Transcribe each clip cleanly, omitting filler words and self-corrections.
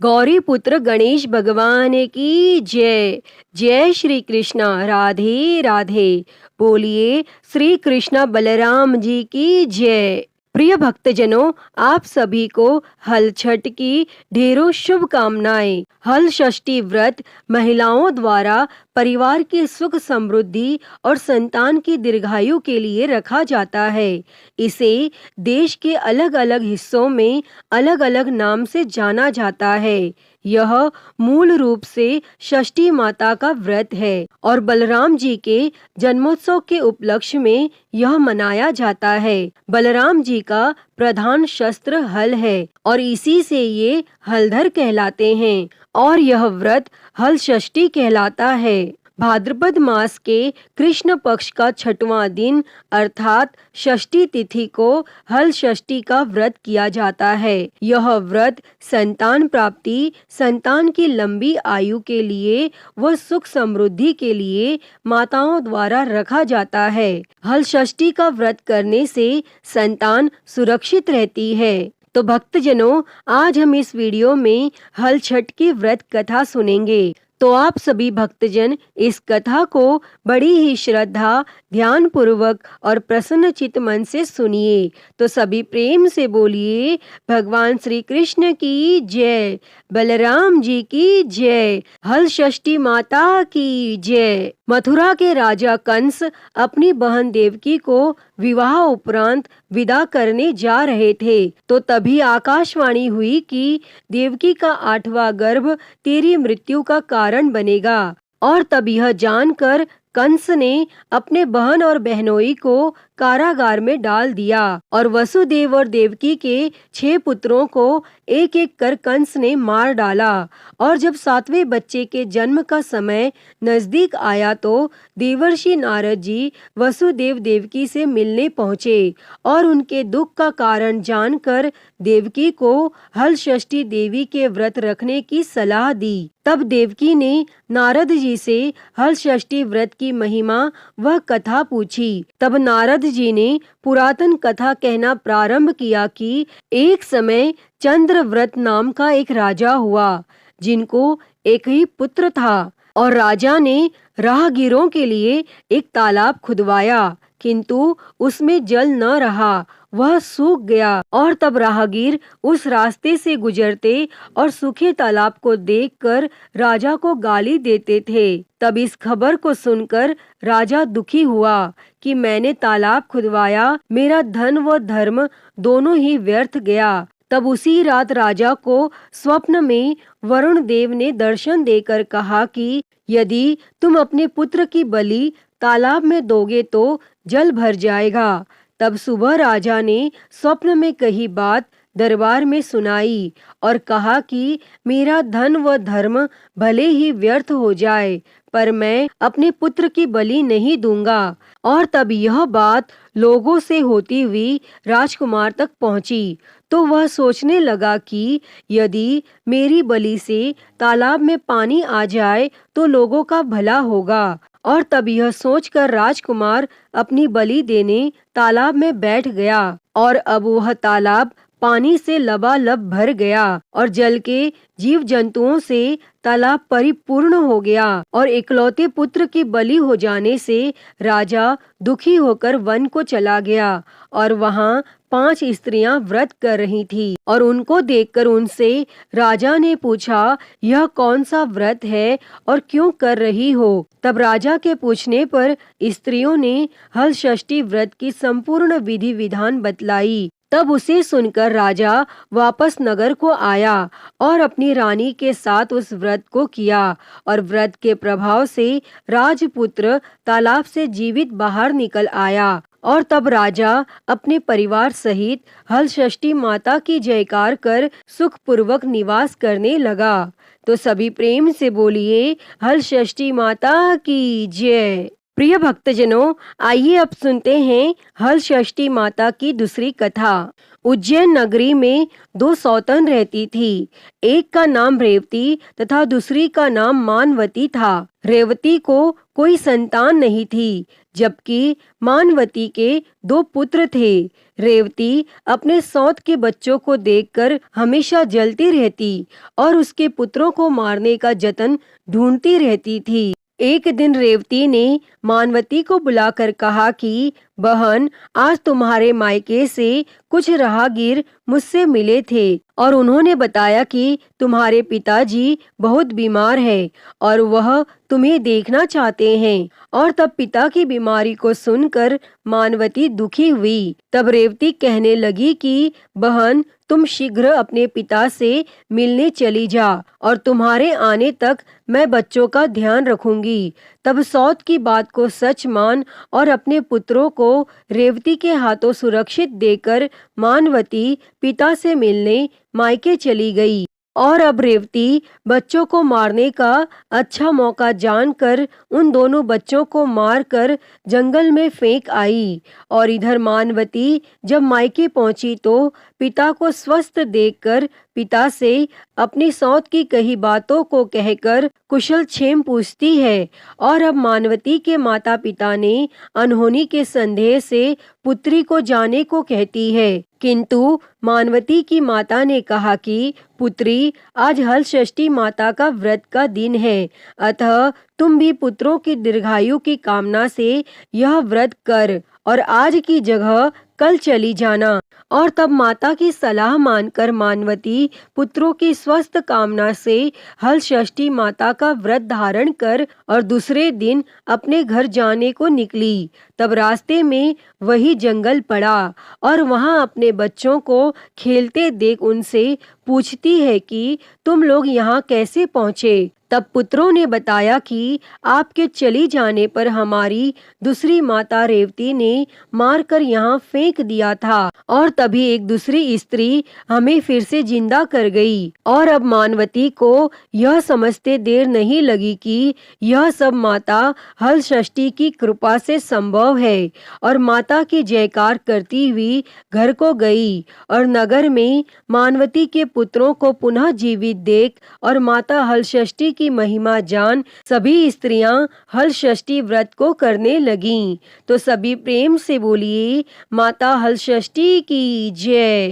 गौरी पुत्र गणेश भगवान की जय। जय श्री कृष्ण। राधे राधे। बोलिए श्री कृष्ण बलराम जी की जय। प्रिय भक्तजनों, आप सभी को हल छठ की ढेरों शुभकामनाएं। हल षष्ठी व्रत महिलाओं द्वारा परिवार की सुख समृद्धि और संतान की दीर्घायु के लिए रखा जाता है। इसे देश के अलग अलग हिस्सों में अलग अलग नाम से जाना जाता है। यह मूल रूप से षष्ठी माता का व्रत है और बलराम जी के जन्मोत्सव के उपलक्ष्य में यह मनाया जाता है। बलराम जी का प्रधान शस्त्र हल है और इसी से ये हलधर कहलाते हैं और यह व्रत हल षष्ठी कहलाता है। भाद्रपद मास के कृष्ण पक्ष का छठवां दिन अर्थात षष्ठी तिथि को हल षष्ठी का व्रत किया जाता है। यह व्रत संतान प्राप्ति, संतान की लंबी आयु के लिए व सुख समृद्धि के लिए माताओं द्वारा रखा जाता है। हल षष्ठी का व्रत करने से संतान सुरक्षित रहती है। तो भक्तजनों, आज हम इस वीडियो में हल छठ की व्रत कथा सुनेंगे। तो आप सभी भक्तजन इस कथा को बड़ी ही श्रद्धा, ध्यान पूर्वक और प्रसन्न चित्त मन से सुनिए। तो सभी प्रेम से बोलिए भगवान श्री कृष्ण की जय, बलराम जी की जय, हल षष्ठी माता की जय। मथुरा के राजा कंस अपनी बहन देवकी को विवाह उपरांत विदा करने जा रहे थे, तो तभी आकाशवाणी हुई कि देवकी का 8वां गर्भ तेरी मृत्यु का कारण बनेगा। और तब यह जानकर कंस ने अपने बहन और बहनोई को कारागार में डाल दिया और वसुदेव और देवकी के 6 पुत्रों को एक एक कर कंस ने मार डाला। और जब 7वें बच्चे के जन्म का समय नजदीक आया तो देवर्षि नारद जी वसुदेव देवकी से मिलने पहुँचे और उनके दुख का कारण जानकर देवकी को हल षष्ठी देवी के व्रत रखने की सलाह दी। तब देवकी ने नारद जी से हल षष्ठी व्रत की महिमा व कथा पूछी। तब नारद जी ने पुरातन कथा कहना प्रारंभ किया कि एक समय चंद्रव्रत नाम का एक राजा हुआ, जिनको एक ही पुत्र था और राजा ने राहगीरों के लिए एक तालाब खुदवाया, किंतु उसमें जल न रहा, वह सूख गया। और तब राहगीर उस रास्ते से गुजरते और सूखे तालाब को देखकर राजा को गाली देते थे। तब इस खबर को सुनकर राजा दुखी हुआ कि मैंने तालाब खुदवाया, मेरा धन व धर्म दोनों ही व्यर्थ गया। तब उसी रात राजा को स्वप्न में वरुण देव ने दर्शन देकर कहा कि यदि तुम अपने पुत्र की बलि तालाब में दोगे तो जल भर जाएगा। तब सुबह राजा ने स्वप्न में कही बात दरबार में सुनाई और कहा कि मेरा धन व धर्म भले ही व्यर्थ हो जाए, पर मैं अपने पुत्र की बलि नहीं दूंगा। और तब यह बात लोगों से होती हुई राजकुमार तक पहुंची, तो वह सोचने लगा कि यदि मेरी बलि से तालाब में पानी आ जाए तो लोगों का भला होगा। और तब यह सोचकर राजकुमार अपनी बलि देने तालाब में बैठ गया और अब वह तालाब पानी से लबालब भर गया और जल के जीव जंतुओं से तालाब परिपूर्ण हो गया। और इकलौते पुत्र की बलि हो जाने से राजा दुखी होकर वन को चला गया और वहाँ 5 स्त्रियां व्रत कर रही थी और उनको देखकर उनसे राजा ने पूछा, यह कौन सा व्रत है और क्यों कर रही हो? तब राजा के पूछने पर स्त्रियों ने हल षष्ठी व्रत की संपूर्ण विधि विधान बतलाई। तब उसे सुनकर राजा वापस नगर को आया और अपनी रानी के साथ उस व्रत को किया और व्रत के प्रभाव से राजपुत्र तालाब से जीवित बाहर निकल आया। और तब राजा अपने परिवार सहित हल षष्ठी माता की जयकार कर सुखपूर्वक निवास करने लगा। तो सभी प्रेम से बोलिए हल षष्ठी माता की जय। प्रिय भक्तजनों, आइए अब सुनते हैं हल षष्ठी माता की दूसरी कथा। उज्जैन नगरी में 2 सौतन रहती थी। एक का नाम रेवती तथा दूसरी का नाम मानवती था। रेवती को कोई संतान नहीं थी, जबकि मानवती के 2 पुत्र थे। रेवती अपने सौत के बच्चों को देखकर हमेशा जलती रहती और उसके पुत्रों को मारने का जतन ढूंढती रहती थी। एक दिन रेवती ने मानवती को बुलाकर कहा कि बहन, आज तुम्हारे मायके से कुछ राहगीर मुझसे मिले थे और उन्होंने बताया कि तुम्हारे पिताजी बहुत बीमार है और वह तुम्हें देखना चाहते हैं। और तब पिता की बीमारी को सुनकर मानवती दुखी हुई। तब रेवती कहने लगी कि बहन, तुम शीघ्र अपने पिता से मिलने चली जा और तुम्हारे आने तक मैं बच्चों का ध्यान रखूंगी। तब सौत की बात को सच मान और अपने पुत्रों को रेवती के हाथों सुरक्षित देकर मानवती पिता से मिलने मायके चली गई। और अब रेवती बच्चों को मारने का अच्छा मौका जानकर उन दोनों बच्चों को मारकर जंगल में फेंक आई। और इधर मानवती जब मायके पहुंची तो पिता को स्वस्थ देखकर पिता से अपनी सौत की कही बातों को कहकर कुशल क्षेम पूछती है। और अब मानवती के माता पिता ने अनहोनी के संदेह से पुत्री को जाने को कहती है, किंतु मानवती की माता ने कहा कि पुत्री, आज हलषष्ठी माता का व्रत का दिन है, अतः तुम भी पुत्रों की दीर्घायु की कामना से यह व्रत कर और आज की जगह कल चली जाना। और तब माता की सलाह मानकर मानवती पुत्रों की स्वस्थ कामना से हलषष्ठी माता का व्रत धारण कर और दूसरे दिन अपने घर जाने को निकली। तब रास्ते में वही जंगल पड़ा और वहां अपने बच्चों को खेलते देख उनसे पूछती है कि तुम लोग यहाँ कैसे पहुँचे। तब पुत्रों ने बताया कि आपके चली जाने पर हमारी दूसरी माता रेवती ने मारकर यहाँ फेंक दिया था और तभी एक दूसरी स्त्री हमें फिर से जिंदा कर गई। और अब मानवती को यह समझते देर नहीं लगी कि यह सब माता हलषष्ठी की कृपा से संभव है और माता की जयकार करती हुई घर को गई और नगर में मानवती के पुत्रों को पुनः जीवित देख और माता हलषष्ठी की महिमा जान सभी स्त्रियां हलषष्ठी व्रत को करने लगीं। तो सभी प्रेम से बोलिए, माता हलषष्ठी की जय।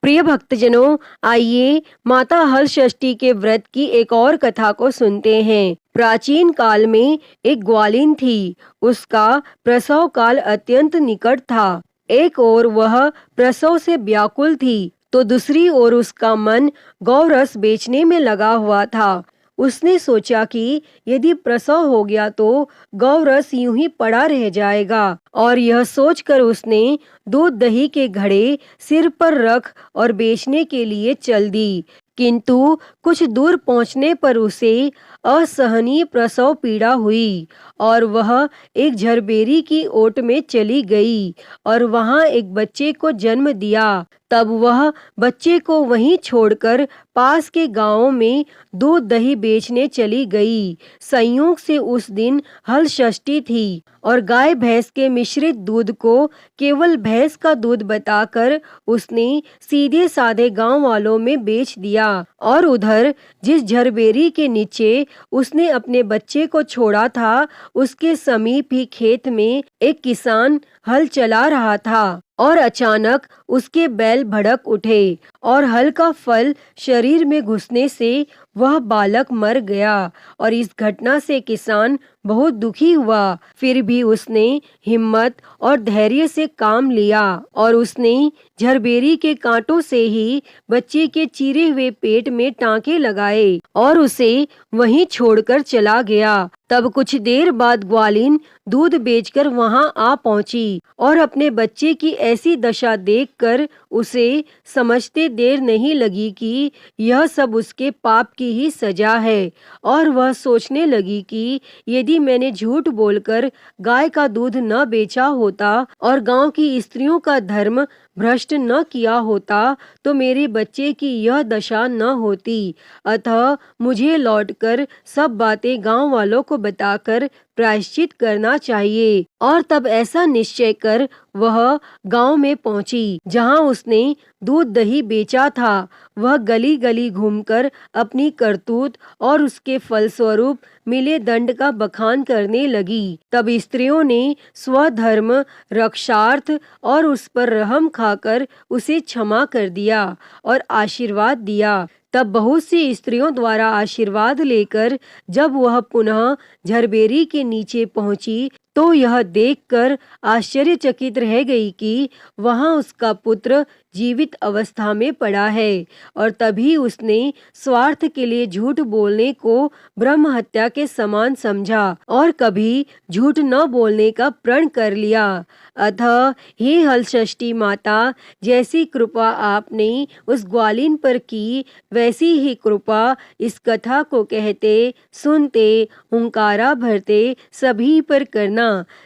प्रिय भक्तजनों, आइए माता हलषष्ठी के व्रत की एक और कथा को सुनते हैं। प्राचीन काल में एक ग्वालिन थी। उसका प्रसव काल अत्यंत निकट था। एक ओर वह प्रसव से व्याकुल थी तो दूसरी ओर उसका मन गौरस बेचने में लगा हुआ था। उसने सोचा कि यदि प्रसव हो गया तो गौरस यूं ही पड़ा रह जाएगा और यह सोचकर उसने दूध दही के घड़े सिर पर रख और बेचने के लिए चल दी। किंतु कुछ दूर पहुंचने पर उसे असहनीय प्रसव पीड़ा हुई और वह एक झरबेरी की ओट में चली गई और वहां एक बच्चे को जन्म दिया। तब वह बच्चे को वहीं छोड़कर पास के गांवों में दूध दही बेचने चली गई। संयोग से उस दिन हलषष्ठी थी और गाय भैंस के मिश्रित दूध को केवल भैंस का दूध बताकर उसने सीधे साधे गांव वालों में बेच दिया। और उधर जिस झरबेरी के नीचे उसने अपने बच्चे को छोड़ा था, उसके समीप ही खेत में एक किसान हल चला रहा था और अचानक उसके बैल भड़क उठे और हल का फल शरीर में घुसने से वह बालक मर गया। और इस घटना से किसान बहुत दुखी हुआ। फिर भी उसने हिम्मत और धैर्य से काम लिया और उसने झरबेरी के कांटों से ही बच्चे के चीरे हुए पेट में टांके लगाए और उसे वहीं छोड़कर चला गया। तब कुछ देर बाद ग्वालिन दूध बेचकर वहां आ पहुंची और अपने बच्चे की ऐसी दशा देखकर उसे समझते देर नहीं लगी कि यह सब उसके पाप की ही सजा है। और वह सोचने लगी कि यदि मैंने झूठ बोलकर गाय का दूध न बेचा होता और गांव की स्त्रियों का धर्म भ्रष्ट न किया होता तो मेरे बच्चे की यह दशा न होती। अतः मुझे लौटकर सब बातें गांव वालों को बताकर प्रायश्चित करना चाहिए। और तब ऐसा निश्चय कर वह गांव में पहुंची जहां उसने दूध दही बेचा था। वह गली गली घूमकर अपनी करतूत और उसके फलस्वरूप मिले दंड का बखान करने लगी। तब स्त्रियों ने स्वधर्म रक्षार्थ और उस पर रहम खाकर उसे क्षमा कर दिया और आशीर्वाद दिया। तब बहुत सी स्त्रियों द्वारा आशीर्वाद लेकर जब वह पुनः झरबेरी के नीचे पहुंची तो यह देखकर आश्चर्यचकित रह गई कि वहां उसका पुत्र जीवित अवस्था में पड़ा है। और तभी उसने स्वार्थ के लिए झूठ बोलने को ब्रह्म हत्या के समान समझा और कभी झूठ न बोलने का प्रण कर लिया। अतः हे हलषष्ठी माता, जैसी कृपा आपने उस ग्वालिन पर की वैसी ही कृपा इस कथा को कहते सुनते हुंकारा भरते सभी पर करना।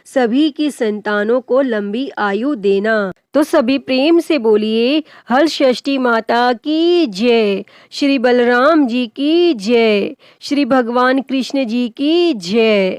सभी की संतानों को लंबी आयु देना। तो सभी प्रेम से बोलिए हलषष्ठी माता की जय, श्री बलराम जी की जय, श्री भगवान कृष्ण जी की जय।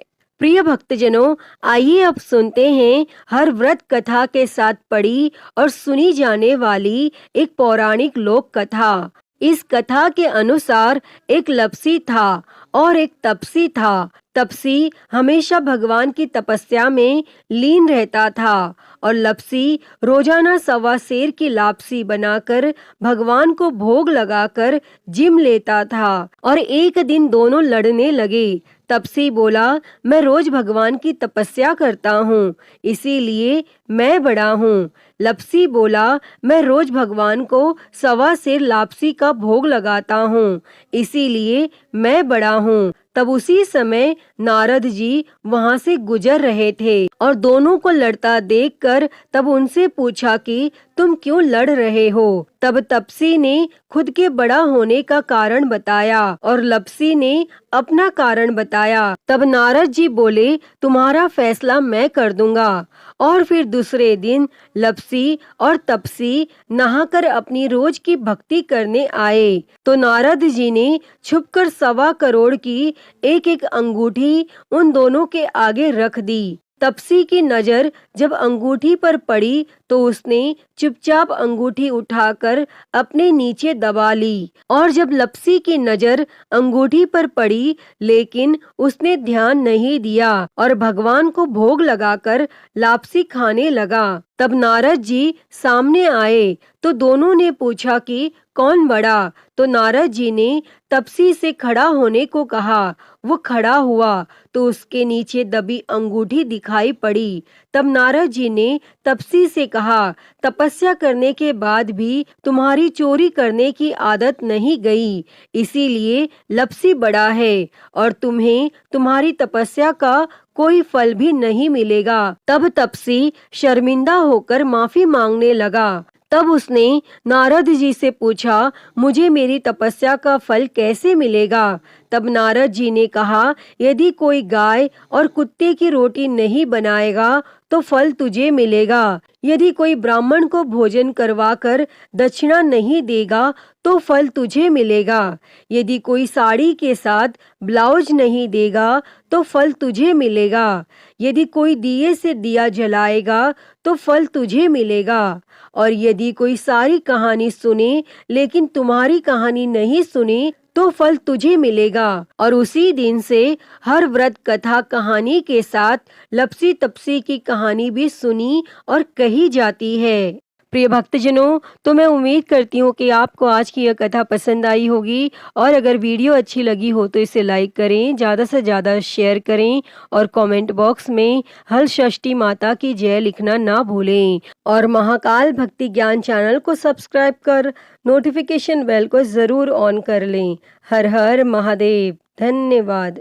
प्रिय भक्तजनों, आइए अब सुनते हैं हर व्रत कथा के साथ पढ़ी और सुनी जाने वाली एक पौराणिक लोक कथा। इस कथा के अनुसार एक लपसी था और एक तपसी था। तपसी हमेशा भगवान की तपस्या में लीन रहता था और लपसी रोजाना 1.25 सेर की लापसी बनाकर भगवान को भोग लगाकर जिम लेता था। और एक दिन दोनों लड़ने लगे। तपसी बोला, मैं रोज भगवान की तपस्या करता हूँ, इसीलिए मैं बड़ा हूँ। लपसी बोला, मैं रोज भगवान को 1.25 सेर लापसी का भोग लगाता हूँ, इसीलिए मैं बड़ा हूँ। तब उसी समय नारद जी वहां से गुजर रहे थे और दोनों को लड़ता देखकर तब उनसे पूछा कि तुम क्यों लड़ रहे हो। तब तपसी ने खुद के बड़ा होने का कारण बताया और लपसी ने अपना कारण बताया। तब नारद जी बोले, तुम्हारा फैसला मैं कर दूंगा। और फिर दूसरे दिन लपसी और तपसी नहाकर अपनी रोज की भक्ति करने आए तो नारद जी ने छुपकर 1.25 करोड़ की एक एक अंगूठी उन दोनों के आगे रख दी। तपसी की नजर जब अंगूठी पर पड़ी तो उसने चुपचाप अंगूठी उठाकर अपने नीचे दबा ली। और जब लपसी की नजर अंगूठी पर पड़ी लेकिन उसने ध्यान नहीं दिया और भगवान को भोग लगाकर लापसी खाने लगा। तब नारद जी सामने आए तो दोनों ने पूछा कि कौन बड़ा। तो नारद जी ने तपसी से खड़ा होने को कहा। वो खड़ा हुआ तो उसके नीचे दबी अंगूठी दिखाई पड़ी। तब नारद जी ने तपसी से कहा, तपस्या करने के बाद भी तुम्हारी चोरी करने की आदत नहीं गई, इसीलिए लपसी बड़ा है और तुम्हें तुम्हारी तपस्या का कोई फल भी नहीं मिलेगा। तब तपसी शर्मिंदा होकर माफी मांगने लगा। तब उसने नारद जी से पूछा, मुझे मेरी तपस्या का फल कैसे मिलेगा। तब नारद जी ने कहा, यदि कोई गाय और कुत्ते की रोटी नहीं बनाएगा तो फल तुझे मिलेगा। यदि कोई ब्राह्मण को भोजन करवाकर दक्षिणा नहीं देगा तो फल तुझे मिलेगा। यदि कोई साड़ी के साथ ब्लाउज नहीं देगा तो फल तुझे मिलेगा। यदि कोई दिए से दिया जलाएगा तो फल तुझे मिलेगा। और यदि कोई सारी कहानी सुने लेकिन तुम्हारी कहानी नहीं सुने तो फल तुझे मिलेगा। और उसी दिन से हर व्रत कथा कहानी के साथ लपसी तपसी की कहानी भी सुनी और कही जाती है। प्रिय भक्तजनों, तो मैं उम्मीद करती हूँ कि आपको आज की यह कथा पसंद आई होगी और अगर वीडियो अच्छी लगी हो तो इसे लाइक करें, ज़्यादा से ज़्यादा शेयर करें और कमेंट बॉक्स में हलषष्ठी माता की जय लिखना ना भूलें। और महाकाल भक्ति ज्ञान चैनल को सब्सक्राइब कर नोटिफिकेशन बेल को ज़रूर ऑन कर लें। हर हर महादेव। धन्यवाद।